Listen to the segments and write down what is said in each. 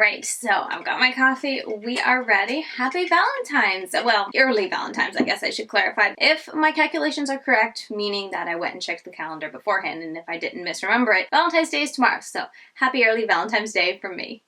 Alright, so I've got my coffee. We are ready. Happy Valentine's. Well, early Valentine's, I guess I should clarify. If my calculations are correct, meaning that I went and checked the calendar beforehand, and if I didn't misremember it, Valentine's Day is tomorrow. So happy early Valentine's Day from me.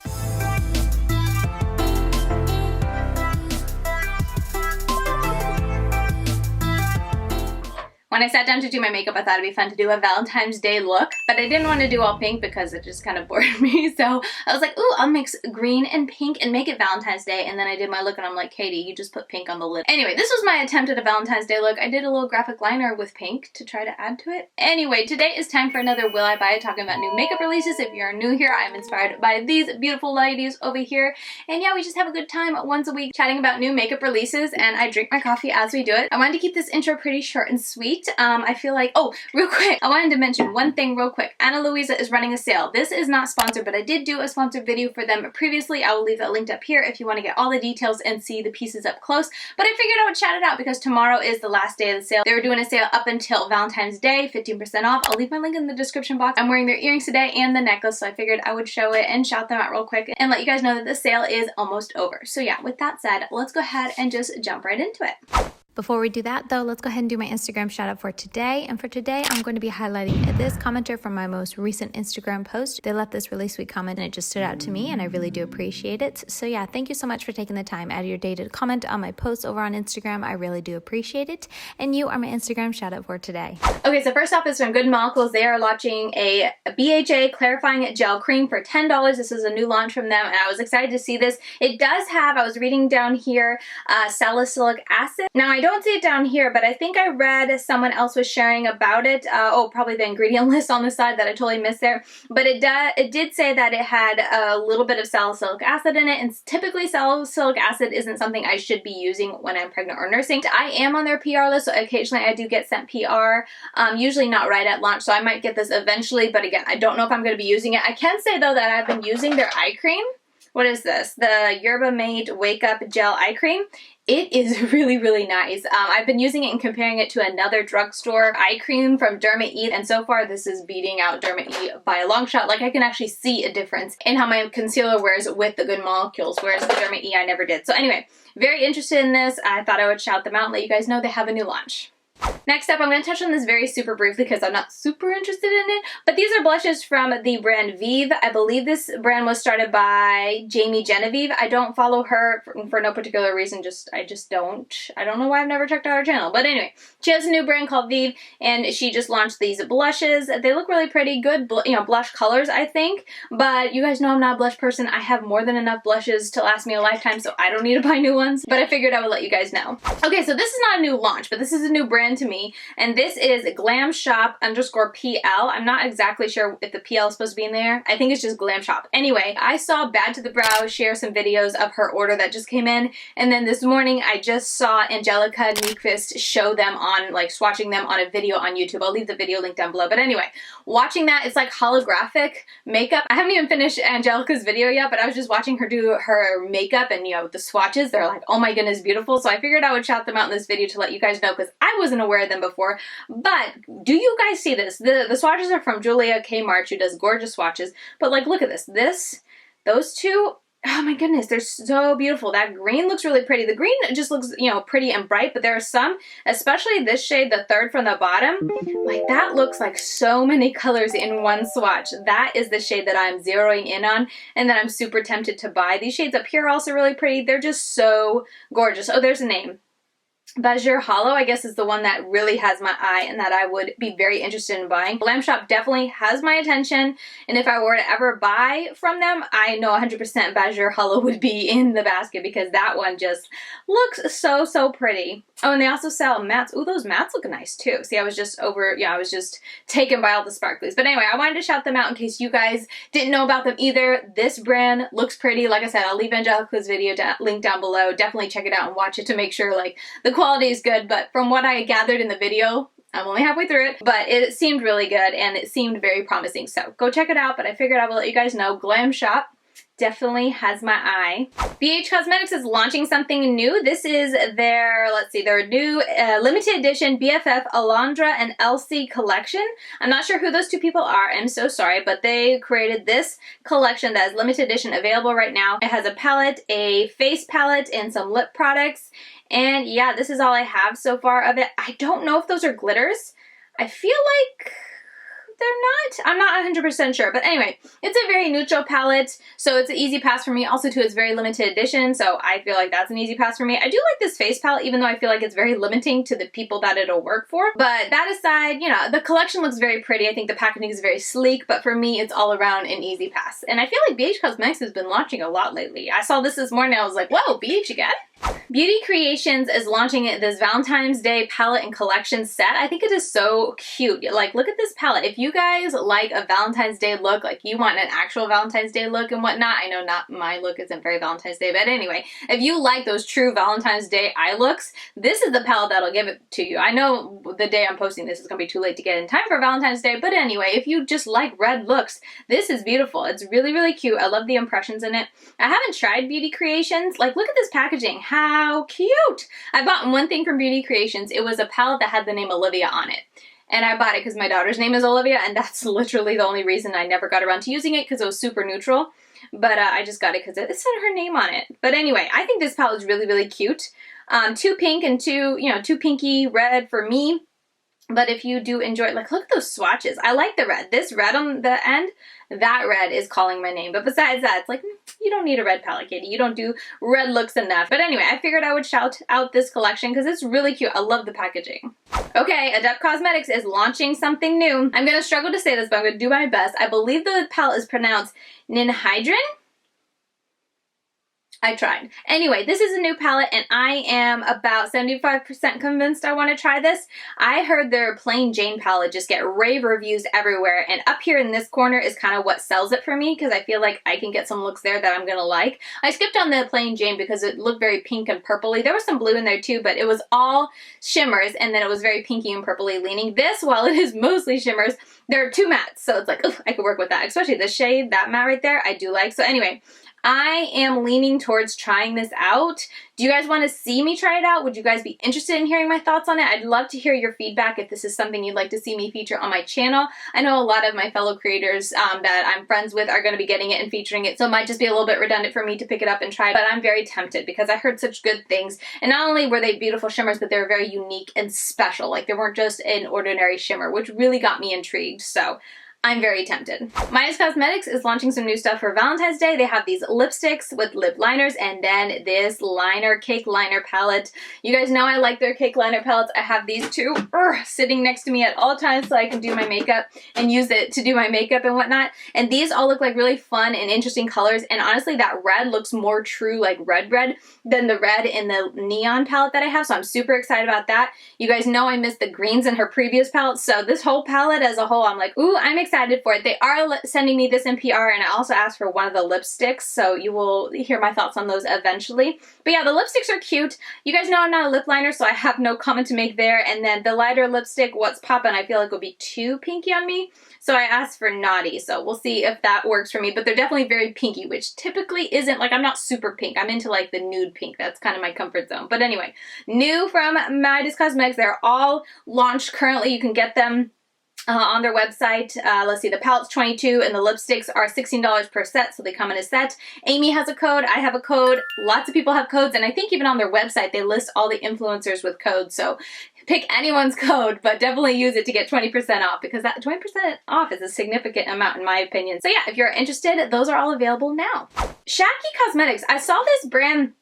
When I sat down to do my makeup, I thought it'd be fun to do a Valentine's Day look, but I didn't want to do all pink because it just kind of bored me. So I was like, ooh, I'll mix green and pink and make it Valentine's Day. And then I did my look and I'm like, Katie, you just put pink on the lid. Anyway, this was my attempt at a Valentine's Day look. I did a little graphic liner with pink to try to add to it. Anyway, today is time for another Will I Buy It, talking about new makeup releases. If you're new here, I'm inspired by these beautiful ladies over here. And yeah, we just have a good time once a week chatting about new makeup releases, and I drink my coffee as we do it. I wanted to keep this intro pretty short and sweet. I feel like, oh, real quick, I wanted to mention one thing real quick. Ana Luisa is running a sale. This is not sponsored, but I did do a sponsored video for them previously. I will leave that linked up here if you want to get all the details and see the pieces up close. But I figured I would shout it out because tomorrow is the last day of the sale. They were doing a sale up until Valentine's Day, 15% off. I'll leave my link in the description box. I'm wearing their earrings today and the necklace, so I figured I would show it and shout them out real quick and let you guys know that the sale is almost over. So yeah, with that said, let's go ahead and just jump right into it. Before we do that though, let's go ahead and do my Instagram shout out for today. And for today, I'm going to be highlighting this commenter from my most recent Instagram post. They left this really sweet comment and it just stood out to me and I really do appreciate it. So yeah, thank you so much for taking the time out of your day to comment on my posts over on Instagram. I really do appreciate it. And you are my Instagram shout out for today. Okay, so first off is from Good Molecules. They are launching a BHA clarifying gel cream for $10. This is a new launch from them and I was excited to see this. It does have, I was reading down here, salicylic acid. Now I don't see it down here, but I think I read someone else was sharing about it. Oh, probably the ingredient list on the side that I totally missed there. But it did say that it had a little bit of salicylic acid in it, and typically salicylic acid isn't something I should be using when I'm pregnant or nursing. I am on their PR list, so occasionally I do get sent PR, usually not right at launch, so I might get this eventually, but again, I don't know if I'm going to be using it. I can say though that I've been using their eye cream. What is this? The Yerba Mate Wake Up Gel Eye Cream. It is really, really nice. I've been using it and comparing it to another drugstore eye cream from Derma E, and so far this is beating out Derma E by a long shot. Like, I can actually see a difference in how my concealer wears with the Good Molecules, whereas the Derma E I never did. So anyway, very interested in this. I thought I would shout them out and let you guys know they have a new launch. Next up, I'm going to touch on this very super briefly because I'm not super interested in it, but these are blushes from the brand Vieve. I believe this brand was started by Jamie Genevieve. I don't follow her for no particular reason, I don't know why I've never checked out her channel, but anyway, she has a new brand called Vieve, and she just launched these blushes. They look really pretty, good, blush colors, I think, but you guys know I'm not a blush person. I have more than enough blushes to last me a lifetime, so I don't need to buy new ones, but I figured I would let you guys know. Okay, so this is not a new launch, but this is a new brand to me, and this is GlamShop _PL. I'm not exactly sure if the PL is supposed to be in there. I think it's just GlamShop. Anyway, I saw Bad to the Brow share some videos of her order that just came in, and then this morning I just saw Angelica Nyquist show them on, like, swatching them on a video on YouTube. I'll leave the video link down below, but anyway, watching that, it's like holographic makeup. I haven't even finished Angelica's video yet, but I was just watching her do her makeup, and the swatches, they're like, oh my goodness, beautiful. So I figured I would shout them out in this video to let you guys know, because I wasn't aware of them before. But do you guys see this? The swatches are from Julia K. March, who does gorgeous swatches, but like, look at this. Those two, oh my goodness, they're so beautiful. That green looks really pretty. The green just looks, pretty and bright, but there are some, especially this shade, the third from the bottom, like that looks like so many colors in one swatch. That is the shade that I'm zeroing in on and that I'm super tempted to buy. These shades up here are also really pretty. They're just so gorgeous. Oh, there's a name. Bajur Hollow, I guess, is the one that really has my eye and that I would be very interested in buying. GlamShop definitely has my attention, and if I were to ever buy from them, I know 100% Bajur Hollow would be in the basket because that one just looks so pretty. Oh, and they also sell mattes. Ooh, those mattes look nice too. See, I was just taken by all the sparklies. But anyway, I wanted to shout them out in case you guys didn't know about them either. This brand looks pretty. Like I said, I'll leave Angelica's video link down below. Definitely check it out and watch it to make sure, like, the quality is good. But from what I gathered in the video, I'm only halfway through it, but it seemed really good and it seemed very promising. So go check it out. But I figured I will let you guys know. GlamShop definitely has my eye. Vieve Cosmetics is launching something new. This is their, let's see, their new limited edition BFF Alondra and Elsie collection. I'm not sure who those two people are. I'm so sorry, but they created this collection that is limited edition, available right now. It has a palette, a face palette, and some lip products. And yeah, this is all I have so far of it. I don't know if those are glitters. I feel like they're not. I'm not 100% sure. But anyway, it's a very neutral palette, so it's an easy pass for me. Also, too, it's very limited edition, so I feel like that's an easy pass for me. I do like this face palette, even though I feel like it's very limiting to the people that it'll work for. But that aside, you know, the collection looks very pretty. I think the packaging is very sleek, but for me, it's all around an easy pass. And I feel like Vieve Cosmetics has been launching a lot lately. I saw this morning, I was like, whoa, Vieve again? Beauty Creations is launching this Valentine's Day palette and collection set. I think it is so cute. Like, look at this palette. If you guys like a Valentine's Day look, like you want an actual Valentine's Day look and whatnot, I know not my look isn't very Valentine's Day, but anyway, if you like those true Valentine's Day eye looks, this is the palette that'll give it to you. I know the day I'm posting this is going to be too late to get in time for Valentine's Day, but anyway, if you just like red looks, this is beautiful. It's really, really cute. I love the impressions in it. I haven't tried Beauty Creations. Like, look at this packaging. How cute! I bought one thing from Beauty Creations. It was a palette that had the name Olivia on it. And I bought it because my daughter's name is Olivia, and that's literally the only reason I never got around to using it, because it was super neutral. But I just got it because it said her name on it. But anyway, I think this palette is really, really cute. Too pink and too pinky red for me. But if you do enjoy it, like, look at those swatches. I like the red. This red on the end, that red is calling my name. But besides that, it's like, you don't need a red palette, Katie. You don't do red looks enough. But anyway, I figured I would shout out this collection because it's really cute. I love the packaging. Okay, Adept Cosmetics is launching something new. I'm going to struggle to say this, but I'm going to do my best. I believe the palette is pronounced Ninhydrin. I tried. Anyway, this is a new palette, and I am about 75% convinced I want to try this. I heard their Plain Jane palette just get rave reviews everywhere, and up here in this corner is kind of what sells it for me, because I feel like I can get some looks there that I'm going to like. I skipped on the Plain Jane because it looked very pink and purpley. There was some blue in there too, but it was all shimmers, and then it was very pinky and purpley leaning. This, while it is mostly shimmers, there are two mattes, so it's like, oof, I could work with that. Especially the shade, that matte right there, I do like. So anyway, I am leaning towards trying this out. Do you guys want to see me try it out? Would you guys be interested in hearing my thoughts on it? I'd love to hear your feedback if this is something you'd like to see me feature on my channel. I know a lot of my fellow creators that I'm friends with are going to be getting it and featuring it, so it might just be a little bit redundant for me to pick it up and try, but I'm very tempted because I heard such good things. And not only were they beautiful shimmers, but they were very unique and special. Like, they weren't just an ordinary shimmer, which really got me intrigued. So I'm very tempted. Midas Cosmetics is launching some new stuff for Valentine's Day. They have these lipsticks with lip liners, and then this liner, cake liner palette. You guys know I like their cake liner palettes. I have these two sitting next to me at all times so I can do my makeup and use it to do my makeup and whatnot. And these all look like really fun and interesting colors. And honestly, that red looks more true, like red than the red in the neon palette that I have. So I'm super excited about that. You guys know I missed the greens in her previous palette. So this whole palette as a whole, I'm like, ooh, I'm excited for it. They are sending me this in PR, and I also asked for one of the lipsticks, so you will hear my thoughts on those eventually. But yeah, the lipsticks are cute. You guys know I'm not a lip liner, so I have no comment to make there. And then the lighter lipstick, What's Poppin', I feel like would be too pinky on me, so I asked for Naughty, so we'll see if that works for me. But they're definitely very pinky, which typically isn't, like, I'm not super pink. I'm into like the nude pink. That's kind of my comfort zone. But anyway, new from Midas Cosmetics. They're all launched currently. You can get them on their website. Let's see, the palette's $22 and the lipsticks are $16 per set, so they come in a set. Amy has a code, I have a code, lots of people have codes, and I think even on their website they list all the influencers with codes, so pick anyone's code, but definitely use it to get 20% off, because that 20% off is a significant amount in my opinion. So yeah, if you're interested, those are all available now. Shacki Cosmetics, I saw this brand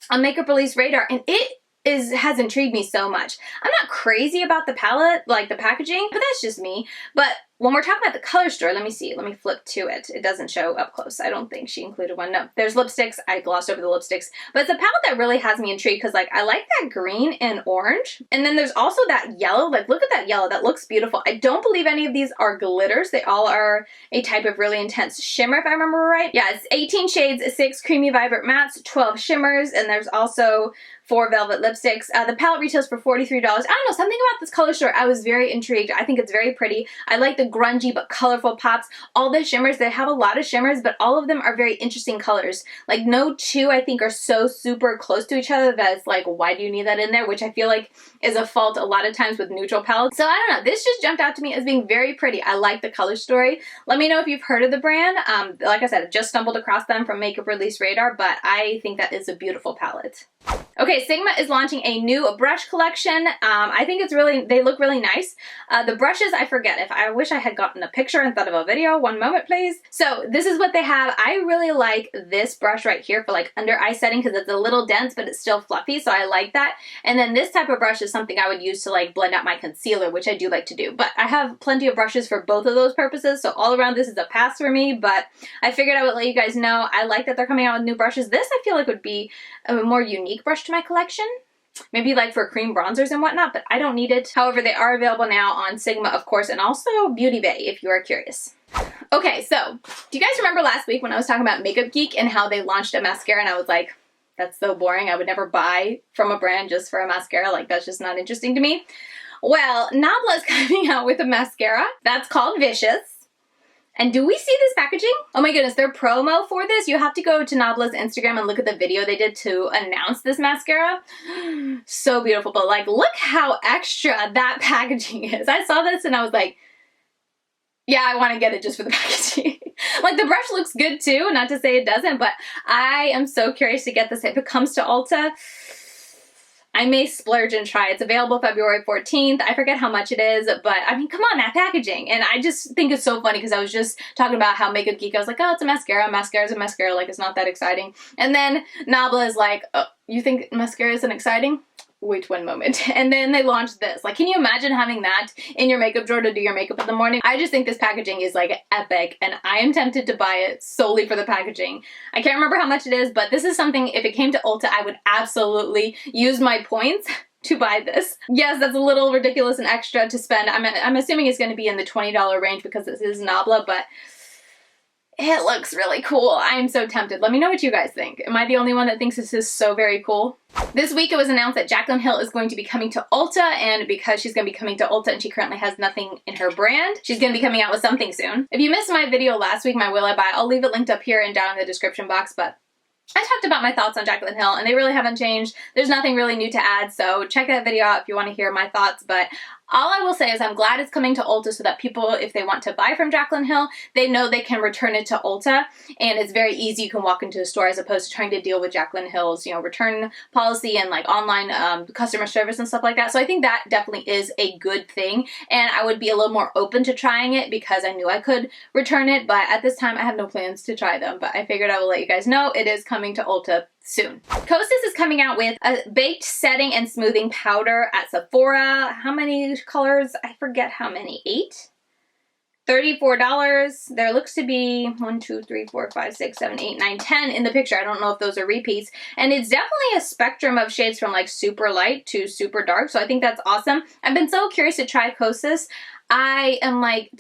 on Makeup Release Radar, and it has intrigued me so much. I'm not crazy about the palette, like the packaging, but that's just me. But when we're talking about the color store, let me see. Let me flip to it. It doesn't show up close. I don't think she included one. No, there's lipsticks. I glossed over the lipsticks. But it's a palette that really has me intrigued because, like, I like that green and orange. And then there's also that yellow. Like, look at that yellow. That looks beautiful. I don't believe any of these are glitters. They all are a type of really intense shimmer, if I remember right. Yeah, it's 18 shades, 6 creamy vibrant mattes, 12 shimmers, and there's also 4 velvet lipsticks. The palette retails for $43. I don't know, something about this color store, I was very intrigued. I think it's very pretty. I like the like grungy but colorful pops. All the shimmers, they have a lot of shimmers, but all of them are very interesting colors. Like no two I think are so super close to each other that it's like, why do you need that in there? Which I feel like is a fault a lot of times with neutral palettes. So I don't know, this just jumped out to me as being very pretty. I like the color story. Let me know if you've heard of the brand. Like I said, I just stumbled across them from Makeup Release Radar, but I think that is a beautiful palette. Okay, Sigma is launching a new brush collection. I think it's really, they look really nice. The brushes, I forget. I wish I had gotten a picture instead of a video. One moment, please. So this is what they have. I really like this brush right here for like under eye setting because it's a little dense, but it's still fluffy, so I like that. And then this type of brush is something I would use to like blend out my concealer, which I do like to do. But I have plenty of brushes for both of those purposes, so all around this is a pass for me, but I figured I would let you guys know. I like that they're coming out with new brushes. This I feel like would be a more unique brush to my collection. Maybe like for cream bronzers and whatnot, but I don't need it. However, they are available now on Sigma, of course, and also Beauty Bay if you are curious. Okay, so do you guys remember last week when I was talking about Makeup Geek and how they launched a mascara and I was like, that's so boring. I would never buy from a brand just for a mascara. Like, that's just not interesting to me. Well, Nabla is coming out with a mascara that's called Vicious. And do we see this packaging? Oh my goodness, their promo for this, you have to go to Nabla's Instagram and look at the video they did to announce this mascara. So beautiful, but like, look how extra that packaging is. I saw this and I was like, yeah, I want to get it just for the packaging. Like, the brush looks good too, not to say it doesn't, but I am so curious to get this. If it comes to Ulta, I may splurge and try. It's available February 14th. I forget how much it is, but I mean, come on, that packaging. And I just think it's so funny because I was just talking about how Makeup Geek, I was like, oh, it's a mascara. Mascara's a mascara. Like, it's not that exciting. And then Nabla is like, oh, you think mascara isn't exciting? Wait one moment. And then they launched this. Like, can you imagine having that in your makeup drawer to do your makeup in the morning? I just think this packaging is like epic and I am tempted to buy it solely for the packaging. I can't remember how much it is, but this is something, if it came to Ulta, I would absolutely use my points to buy this. Yes, that's a little ridiculous and extra to spend. I'm assuming it's going to be in the $20 range because this is Nabla, but it looks really cool. I'm so tempted. Let me know what you guys think. Am I the only one that thinks this is so very cool? This week it was announced that Jaclyn Hill is going to be coming to Ulta, and because she's going to be coming to Ulta and she currently has nothing in her brand, she's going to be coming out with something soon. If you missed my video last week, my Will I Buy, I'll leave it linked up here and down in the description box, but I talked about my thoughts on Jaclyn Hill and they really haven't changed. There's nothing really new to add, so check that video out if you want to hear my thoughts, but all I will say is I'm glad it's coming to Ulta so that people, if they want to buy from Jaclyn Hill, they know they can return it to Ulta, and it's very easy. You can walk into a store as opposed to trying to deal with Jaclyn Hill's, you know, return policy and like online customer service and stuff like that. So I think that definitely is a good thing, and I would be a little more open to trying it because I knew I could return it, but at this time I have no plans to try them, but I figured I will let you guys know it is coming to Ulta soon. Kosas is coming out with a baked setting and smoothing powder at Sephora. How many colors? I forget how many. 8? $34. There looks to be 1, 2, 3, 4, 5, 6, 7, 8, 9, 10 in the picture. I don't know if those are repeats. And it's definitely a spectrum of shades from like super light to super dark. So I think that's awesome. I've been so curious to try Kosas. I am like,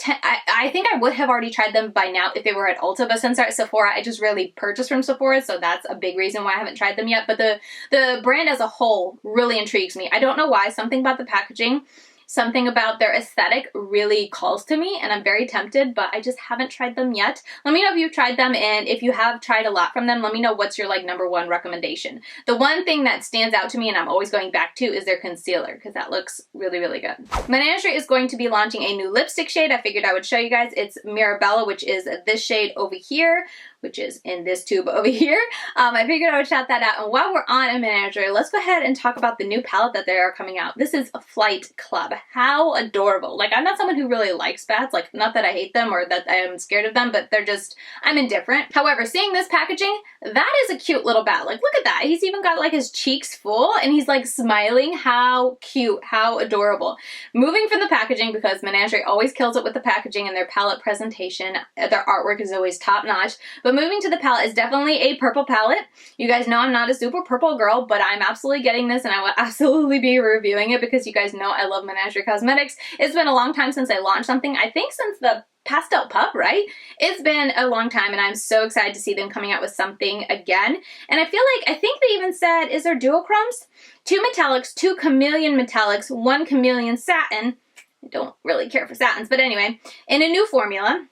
I think I would have already tried them by now if they were at Ulta, but since they're at Sephora, I just really purchased from Sephora, so that's a big reason why I haven't tried them yet. But the brand as a whole really intrigues me. I don't know why, something about the packaging, something about their aesthetic really calls to me, and I'm very tempted, but I just haven't tried them yet. Let me know if you've tried them, and if you have tried a lot from them, let me know what's your like #1 recommendation. The one thing that stands out to me and I'm always going back to is their concealer, because that looks really, really good. Menagerie is going to be launching a new lipstick shade. I figured I would show you guys. It's Mirabella, which is this shade over here, which is in this tube over here. I figured I would shout that out. And while we're on a Menagerie, let's go ahead and talk about the new palette that they are coming out. This is a Flight Club. How adorable. Like, I'm not someone who really likes bats. Like, not that I hate them or that I am scared of them, but they're just, I'm indifferent. However, seeing this packaging, that is a cute little bat. Like, look at that. He's even got like his cheeks full and he's like smiling. How cute. How adorable. Moving from the packaging, because Menagerie always kills it with the packaging and their palette presentation. Their artwork is always top notch. But moving to the palette is definitely a purple palette. You guys know I'm not a super purple girl, but I'm absolutely getting this and I will absolutely be reviewing it because you guys know I love Menagerie Cosmetics. It's been a long time since I launched something. I think since the Pastel Pup, right? It's been a long time and I'm so excited to see them coming out with something again. And I feel like, I think they even said, is there duochromes? 2 metallics, 2 chameleon metallics, 1 chameleon satin, I don't really care for satins, but anyway, in a new formula.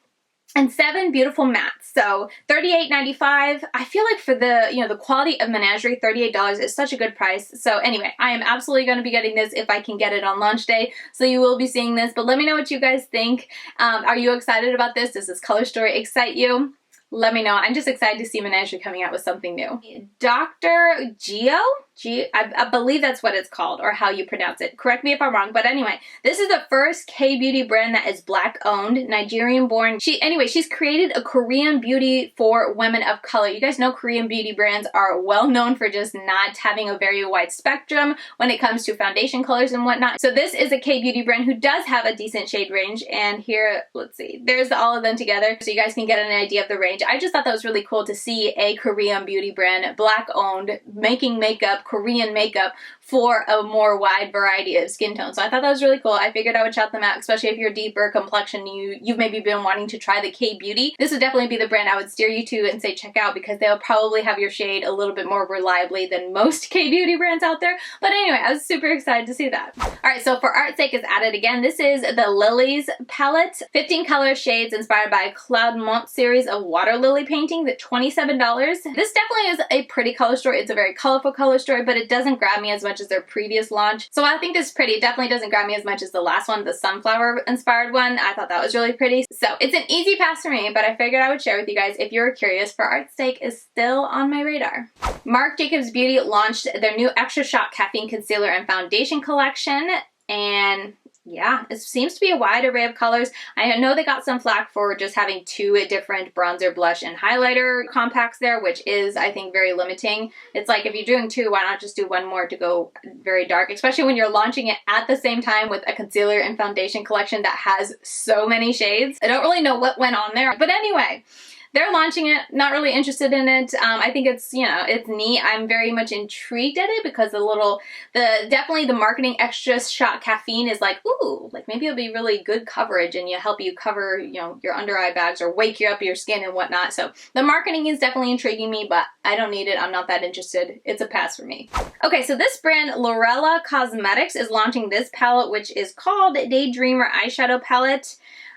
And 7 beautiful mattes. So $38.95. I feel like for the, you know, the quality of Menagerie, $38 is such a good price. So anyway, I am absolutely going to be getting this if I can get it on launch day. So you will be seeing this, but let me know what you guys think. Are you excited about this? Does this color story excite you? Let me know. I'm just excited to see Menagerie coming out with something new. Dr. Gio? I believe that's what it's called, or how you pronounce it. Correct me if I'm wrong, but anyway, this is the first KBeauty brand that is Black owned, Nigerian born. She's created a Korean beauty for women of color. You guys know Korean beauty brands are well known for just not having a very wide spectrum when it comes to foundation colors and whatnot. So this is a KBeauty brand who does have a decent shade range, and here, let's see, there's all of them together so you guys can get an idea of the range. I just thought that was really cool to see a Korean beauty brand, Black owned, making makeup, Korean makeup for a more wide variety of skin tones. So I thought that was really cool. I figured I would shout them out, especially if you're deeper complexion, you've maybe been wanting to try the KBeauty. This would definitely be the brand I would steer you to and say check out, because they'll probably have your shade a little bit more reliably than most KBeauty brands out there. But anyway, I was super excited to see that. Alright, so for art's sake is added again. This is the Lilies palette. 15 color shades inspired by Cloudmont series of water lily painting at $27. This definitely is a pretty color story. It's a very colorful color story, but it doesn't grab me as much as their previous launch. So I think this is pretty. It definitely doesn't grab me as much as the last one, the sunflower inspired one. I thought that was really pretty. So it's an easy pass for me, but I figured I would share with you guys if you're curious. For art's sake is still on my radar. Marc Jacobs Beauty launched their new Extra Shot Caffeine Concealer and Foundation collection, and yeah, it seems to be a wide array of colors. I know they got some flack for just having 2 different bronzer, blush, and highlighter compacts there, which is, I think, very limiting. It's like, if you're doing 2, why not just do 1 more to go very dark, especially when you're launching it at the same time with a concealer and foundation collection that has so many shades. I don't really know what went on there, but anyway. They're launching it, not really interested in it. I think it's, you know, it's neat. I'm very much intrigued at it because definitely the marketing Extra Shot Caffeine is like, ooh, like maybe it'll be really good coverage and help you cover, you know, your under eye bags or wake you up your skin and whatnot. So the marketing is definitely intriguing me, but I don't need it. I'm not that interested. It's a pass for me. Okay, so this brand, Lurella Cosmetics, is launching this palette, which is called Daydreamer Eyeshadow Palette.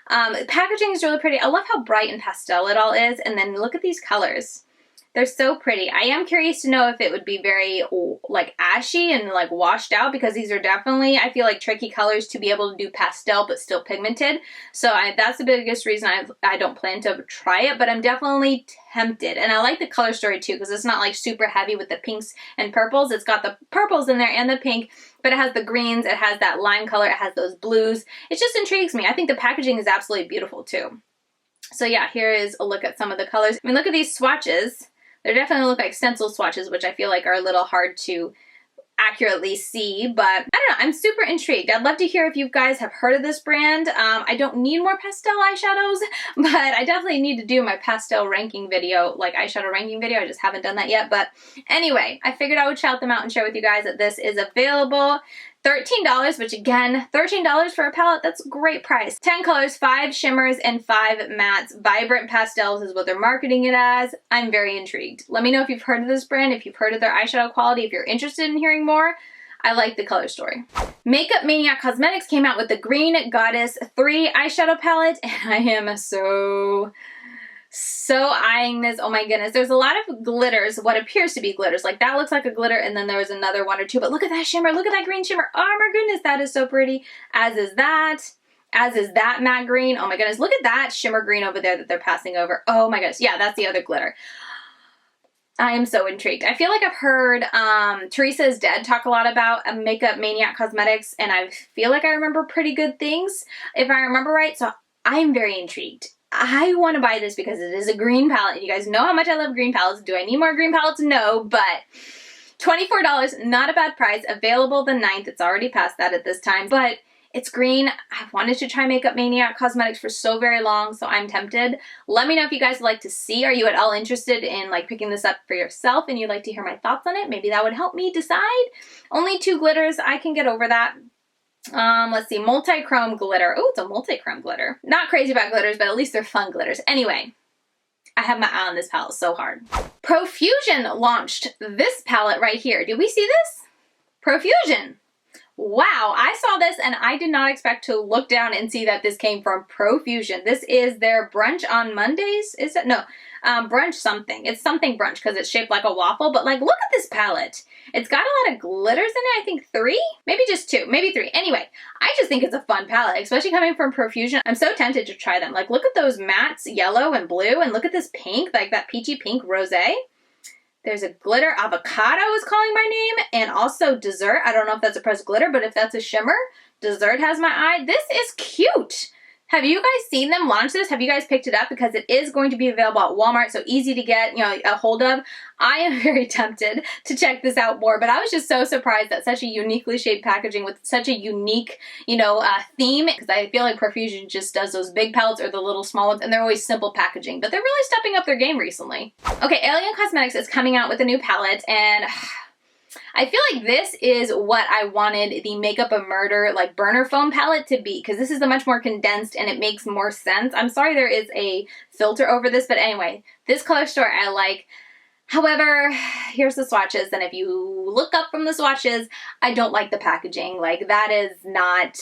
Packaging is really pretty. I love how bright and pastel it all is, and then look at these colors. They're so pretty. I am curious to know if it would be very like ashy and like washed out, because these are definitely, I feel like, tricky colors to be able to do pastel but still pigmented. So that's the biggest reason I don't plan to try it, but I'm definitely tempted. And I like the color story too, because it's not like super heavy with the pinks and purples. It's got the purples in there and the pink, but it has the greens, it has that lime color, it has those blues. It just intrigues me. I think the packaging is absolutely beautiful too. So yeah, here is a look at some of the colors. I mean, look at these swatches. They definitely look like stencil swatches, which I feel like are a little hard to accurately see, but I don't know, I'm super intrigued. I'd love to hear if you guys have heard of this brand. I don't need more pastel eyeshadows, but I definitely need to do my pastel ranking video, like eyeshadow ranking video. I just haven't done that yet, but anyway, I figured I would shout them out and share with you guys that this is available. $13, which again, $13 for a palette, that's a great price. 10 colors, 5 shimmers, and 5 mattes. Vibrant pastels is what they're marketing it as. I'm very intrigued. Let me know if you've heard of this brand, if you've heard of their eyeshadow quality, if you're interested in hearing more. I like the color story. Makeup Maniac Cosmetics came out with the Green Goddess 3 eyeshadow palette, and I am so eyeing this. Oh my goodness, there's a lot of glitters, what appears to be glitters. Like that looks like a glitter, and then there's another 1 or 2, but look at that shimmer, look at that green shimmer. Oh my goodness, that is so pretty. As is that matte green. Oh my goodness, look at that shimmer green over there that they're passing over. Oh my goodness, yeah, that's the other glitter. I am so intrigued. I feel like I've heard Teresa is Dead talk a lot about Makeup Maniac Cosmetics, and I feel like I remember pretty good things, if I remember right, so I'm very intrigued. I want to buy this because it is a green palette. You guys know how much I love green palettes. Do I need more green palettes? No, but $24, not a bad price. Available the 9th. It's already past that at this time, but it's green. I wanted to try Makeup Maniac Cosmetics for so very long, so I'm tempted. Let me know if you guys would like to see. Are you at all interested in like picking this up for yourself and you'd like to hear my thoughts on it? Maybe that would help me decide. Only 2 glitters. I can get over that. Let's see, multi-chrome glitter. Oh, it's a multi-chrome glitter. Not crazy about glitters, but at least they're fun glitters. Anyway, I have my eye on this palette so hard. Profusion launched this palette right here. Did we see this? Profusion. Wow, I saw this and I did not expect to look down and see that this came from Profusion. This is their brunch on Mondays, is it? No, brunch something. It's something brunch because it's shaped like a waffle, but like, look at this palette. It's got a lot of glitters in it, I think 3, maybe just 2, maybe 3. Anyway, I just think it's a fun palette, especially coming from Profusion. I'm so tempted to try them. Like, look at those mattes, yellow and blue, and look at this pink, like that peachy pink rosé. There's a glitter. Avocado is calling my name. And also dessert. I don't know if that's a pressed glitter, but if that's a shimmer, dessert has my eye. This is cute. Have you guys seen them launch this? Have you guys picked it up? Because it is going to be available at Walmart, so easy to get, you know, a hold of. I am very tempted to check this out more, but I was just so surprised that such a uniquely shaped packaging with such a unique, you know, theme, because I feel like Profusion just does those big palettes or the little small ones, and they're always simple packaging, but they're really stepping up their game recently. Okay, Alien Cosmetics is coming out with a new palette, and I feel like this is what I wanted the Makeup of Murder like burner foam palette to be, because this is a much more condensed and it makes more sense. I'm sorry there is a filter over this, but anyway, this color story I like. However, here's the swatches, and if you look up from the swatches, I don't like the packaging. Like, that is not...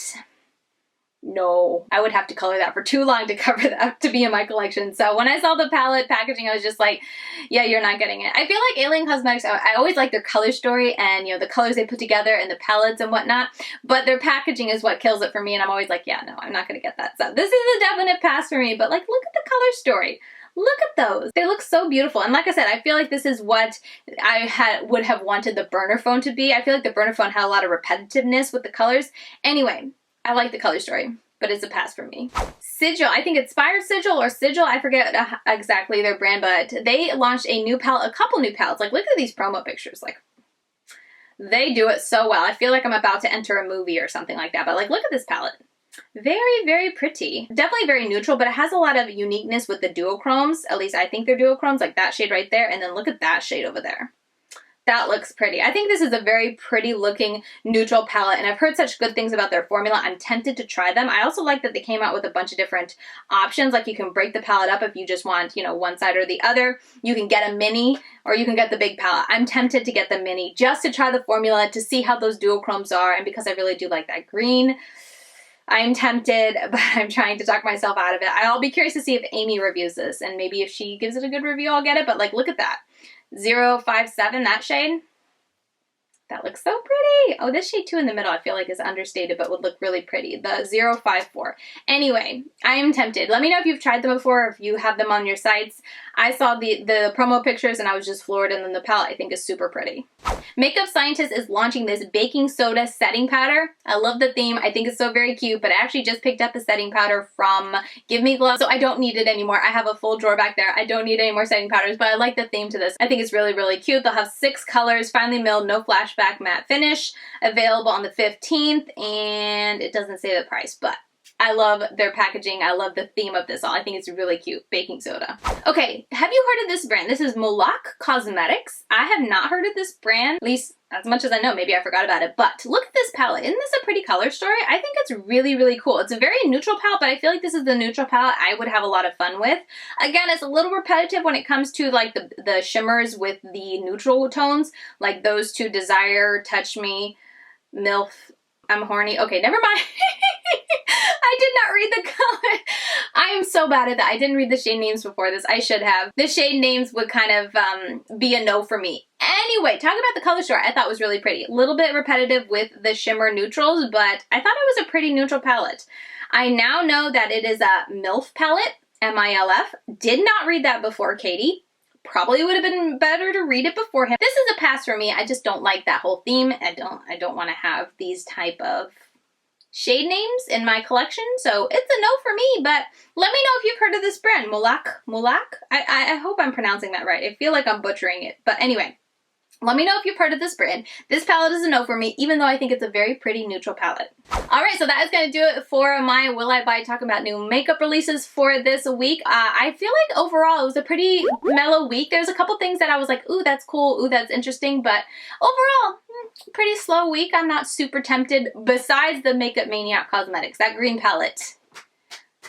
No, I would have to color that for too long to cover that to be in my collection. So when I saw the palette packaging, I was just like, yeah, you're not getting it. I feel like Alien Cosmetics, I always like their color story and, you know, the colors they put together and the palettes and whatnot, but their packaging is what kills it for me, and I'm always like, yeah, no, I'm not going to get that. So this is a definite pass for me, but like, look at the color story. Look at those. They look so beautiful. And like I said, I feel like this is what I would have wanted the burner phone to be. I feel like the burner phone had a lot of repetitiveness with the colors. Anyway, I like the color story, but it's a pass for me. Sigil, I think Inspired Sigil or Sigil, I forget exactly their brand, but they launched a new palette, a couple new palettes. Like, look at these promo pictures. Like, they do it so well. I feel like I'm about to enter a movie or something like that, but like, look at this palette. Very, very pretty. Definitely very neutral, but it has a lot of uniqueness with the duochromes. At least I think they're duochromes, like that shade right there, and then look at that shade over there. That looks pretty. I think this is a very pretty looking neutral palette, and I've heard such good things about their formula. I'm tempted to try them. I also like that they came out with a bunch of different options. Like, you can break the palette up if you just want, you know, one side or the other. You can get a mini or you can get the big palette. I'm tempted to get the mini just to try the formula, to see how those duochromes are, and because I really do like that green. I'm tempted, but I'm trying to talk myself out of it. I'll be curious to see if Amy reviews this, and maybe if she gives it a good review, I'll get it. But like, look at that. 057, that shade. That looks so pretty. Oh, this shade too in the middle I feel like is understated, but would look really pretty. The 054. Anyway, I am tempted. Let me know if you've tried them before, or if you have them on your sites. I saw the promo pictures and I was just floored, and then the palette I think is super pretty. Makeup Scientist is launching this baking soda setting powder. I love the theme. I think it's so very cute, but I actually just picked up a setting powder from Give Me Glow, so I don't need it anymore. I have a full drawer back there. I don't need any more setting powders, but I like the theme to this. I think it's really, really cute. They'll have 6 colors, finely milled, no flashback matte finish, available on the 15th, and it doesn't say the price, but I love their packaging. I love the theme of this all. I think it's really cute. Baking soda. Okay, have you heard of this brand? This is MuLac Cosmetics. I have not heard of this brand, at least as much as I know. Maybe I forgot about it, but look at this palette. Isn't this a pretty color story? I think it's really, really cool. It's a very neutral palette, but I feel like this is the neutral palette I would have a lot of fun with. Again, it's a little repetitive when it comes to like the shimmers with the neutral tones, like those two, Desire, Touch Me, MILF, I'm Horny. Okay, never mind. I did not read the color. I am so bad at that. I didn't read the shade names before this. I should have. The shade names would kind of be a no for me. Anyway, talking about the color story, I thought was really pretty. A little bit repetitive with the shimmer neutrals, but I thought it was a pretty neutral palette. I now know that it is a MILF palette, M-I-L-F. Did not read that before, Katie. Probably would have been better to read it beforehand. This is a pass for me. I just don't like that whole theme. I don't want to have these type of shade names in my collection, so it's a no for me. But let me know if you've heard of this brand, MuLac. I hope I'm pronouncing that right. I feel like I'm butchering it, but anyway, let me know if you've heard of this brand. This palette is a no for me, even though I think it's a very pretty neutral palette. Alright, so that is going to do it for my Will I Buy talking about new makeup releases for this week. I feel like overall it was a pretty mellow week. There's a couple things that I was like, ooh, that's cool, ooh, that's interesting, but overall, pretty slow week. I'm not super tempted, besides the Makeup Maniac Cosmetics, that green palette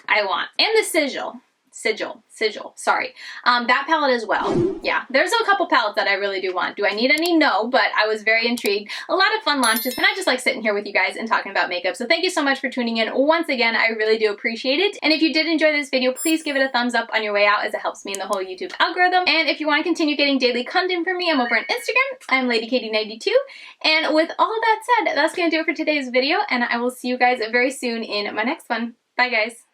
I want. And the Sigil. Sigil, sorry. That palette as well. Yeah, there's a couple palettes that I really do want. Do I need any? No, but I was very intrigued. A lot of fun launches, and I just like sitting here with you guys and talking about makeup. So thank you so much for tuning in. Once again, I really do appreciate it. And if you did enjoy this video, please give it a thumbs up on your way out, as it helps me in the whole YouTube algorithm. And if you want to continue getting daily content from me, I'm over on Instagram. I'm LadyKatie92. And with all of that said, that's going to do it for today's video, and I will see you guys very soon in my next one. Bye, guys.